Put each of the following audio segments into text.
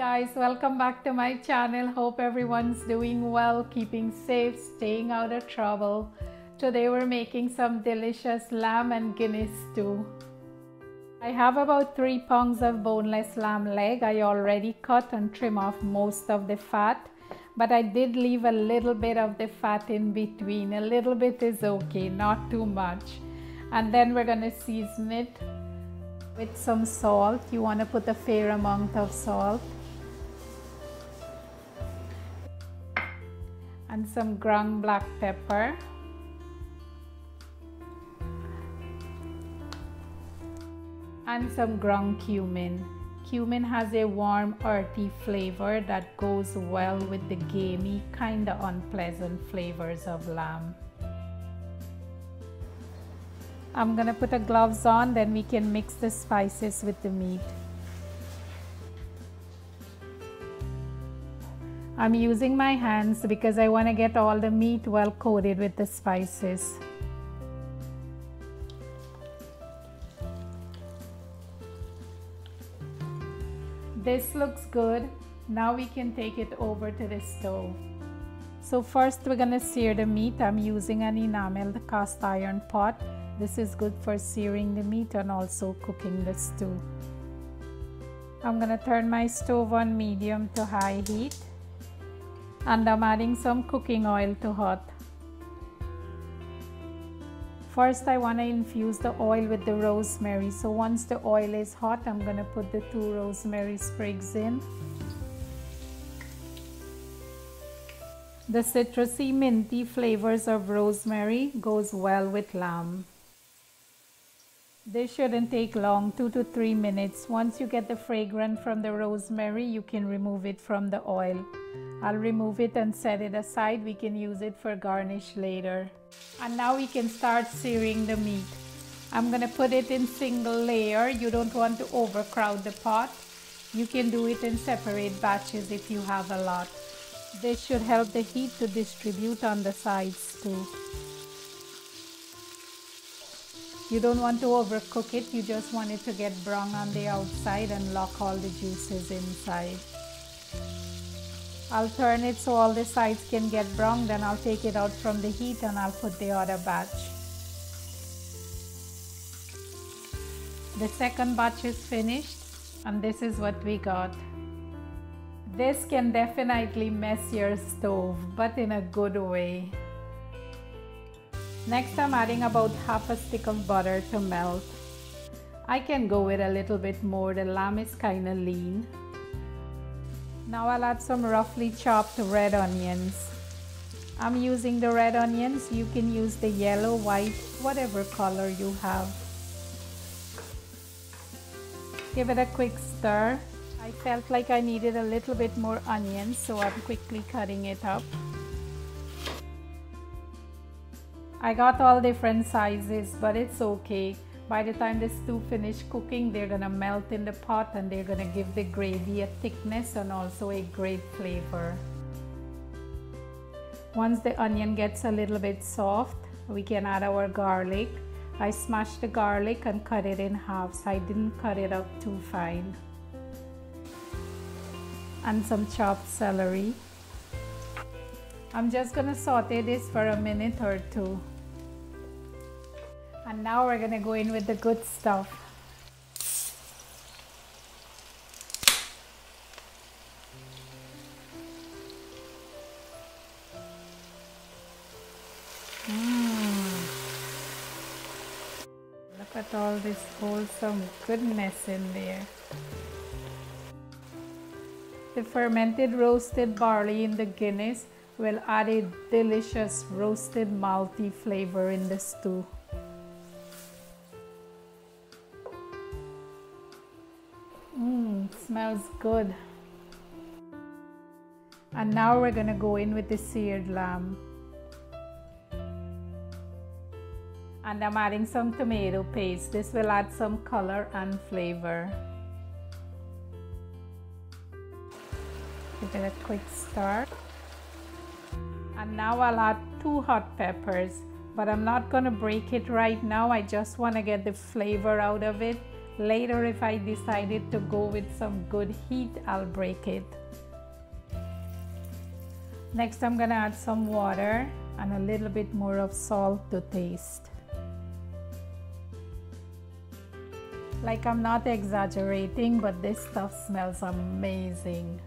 guys, welcome back to my channel. Hope everyone's doing well, keeping safe, staying out of trouble. Today we're making some delicious lamb and Guinness stew. I have about 3 pounds of boneless lamb leg. I already cut and trim off most of the fat, but I did leave a little bit of the fat in between. A little bit is okay, not too much. And then we're gonna season it with some salt. You want to put a fair amount of salt and some ground black pepper and some ground cumin. Cumin has a warm earthy flavor that goes well with the gamey, kinda unpleasant flavors of lamb. I'm gonna put the gloves on, then we can mix the spices with the meat. I'm using my hands because I want to get all the meat well coated with the spices. This looks good. Now we can take it over to the stove. So first we're gonna sear the meat. I'm using an enameled cast iron pot. This is good for searing the meat and also cooking the stew. I'm gonna turn my stove on medium to high heat, and I'm adding some cooking oil to hot. First I want to infuse the oil with the rosemary. So once the oil is hot, I'm gonna put the 2 rosemary sprigs in. The citrusy minty flavors of rosemary goes well with lamb. This shouldn't take long, 2 to 3 minutes. Once you get the fragrance from the rosemary, you can remove it from the oil. I'll remove it and set it aside. We can use it for garnish later. And now we can start searing the meat. I'm gonna put it in single layer. You don't want to overcrowd the pot. You can do it in separate batches if you have a lot. This should help the heat to distribute on the sides too. You don't want to overcook it, you just want it to get brown on the outside and lock all the juices inside. I'll turn it so all the sides can get brown, then I'll take it out from the heat and I'll put the other batch. The second batch is finished and this is what we got. This can definitely mess your stove, but in a good way. Next, I'm adding about half a stick of butter to melt. I can go with a little bit more, the lamb is kind of lean. Now I'll add some roughly chopped red onions. I'm using the red onions. You can use the yellow, white, whatever color you have. Give it a quick stir. I felt like I needed a little bit more onions, so I'm quickly cutting it up. I got all different sizes, but it's okay. By the time the stew finishes cooking, they're gonna melt in the pot and they're gonna give the gravy a thickness and also a great flavor. Once the onion gets a little bit soft, we can add our garlic. I smashed the garlic and cut it in half, so I didn't cut it up too fine. And some chopped celery. I'm just gonna saute this for a minute or 2. And now we're gonna go in with the good stuff. Look at all this wholesome goodness in there. The fermented roasted barley in the Guinness will add a delicious roasted malty flavor in the stew. Smells good. And now we're gonna go in with the seared lamb. And I'm adding some tomato paste. This will add some color and flavor. Give it a quick stir. And now I'll add 2 hot peppers, but I'm not gonna break it right now. I just wanna get the flavor out of it. Later, if I decided to go with some good heat, I'll break it. Next, I'm gonna add some water and a little bit more of salt to taste. Like, I'm not exaggerating, but this stuff smells amazing.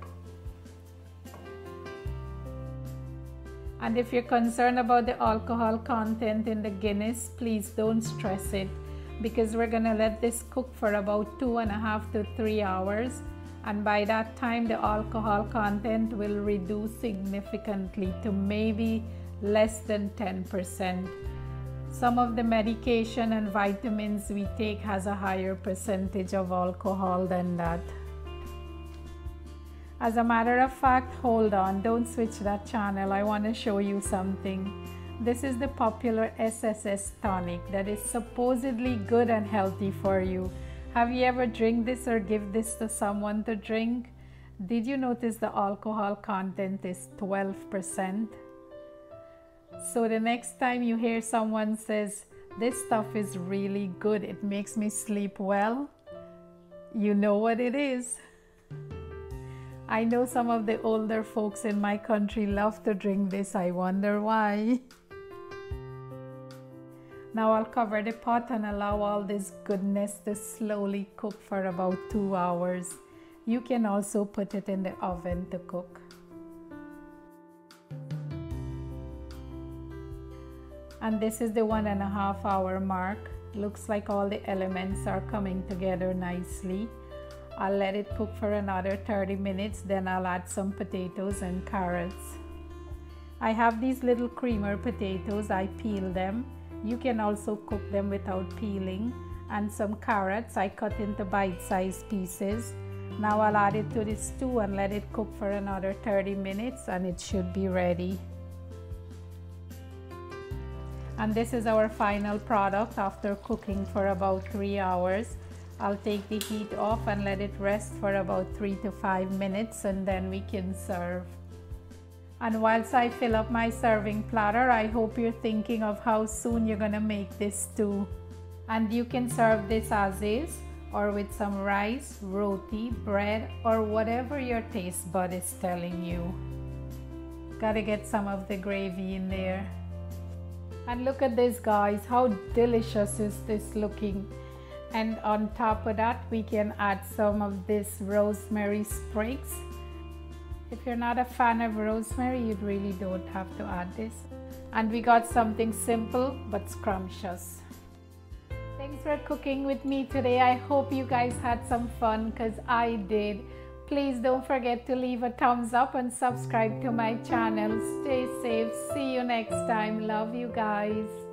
And if you're concerned about the alcohol content in the Guinness, please don't stress it, because we're gonna let this cook for about 2.5 to 3 hours. And by that time, the alcohol content will reduce significantly to maybe less than 10%. Some of the medication and vitamins we take has a higher percentage of alcohol than that. As a matter of fact, hold on, don't switch that channel. I want to show you something. This is the popular SSS tonic that is supposedly good and healthy for you. Have you ever drank this or give this to someone to drink? Did you notice the alcohol content is 12%? So the next time you hear someone says, this stuff is really good, it makes me sleep well, you know what it is. I know some of the older folks in my country love to drink this. I wonder why. Now I'll cover the pot and allow all this goodness to slowly cook for about 2 hours. You can also put it in the oven to cook. And this is the 1.5 hour mark. Looks like all the elements are coming together nicely. I'll let it cook for another 30 minutes, then I'll add some potatoes and carrots. I have these little creamer potatoes, I peel them. You can also cook them without peeling. And some carrots I cut into bite-sized pieces. Now I'll add it to the stew and let it cook for another 30 minutes and it should be ready. And this is our final product after cooking for about 3 hours. I'll take the heat off and let it rest for about 3 to 5 minutes and then we can serve. And whilst I fill up my serving platter, I hope you're thinking of how soon you're gonna make this stew. And you can serve this as is or with some rice, roti, bread, or whatever your taste bud is telling you. Gotta get some of the gravy in there. And look at this, guys, how delicious is this looking. And on top of that, we can add some of this rosemary sprigs. If you're not a fan of rosemary, you really don't have to add this. And we got something simple but scrumptious. Thanks for cooking with me today. I hope you guys had some fun, because I did. Please don't forget to leave a thumbs up and subscribe to my channel. Stay safe. See you next time. Love you guys.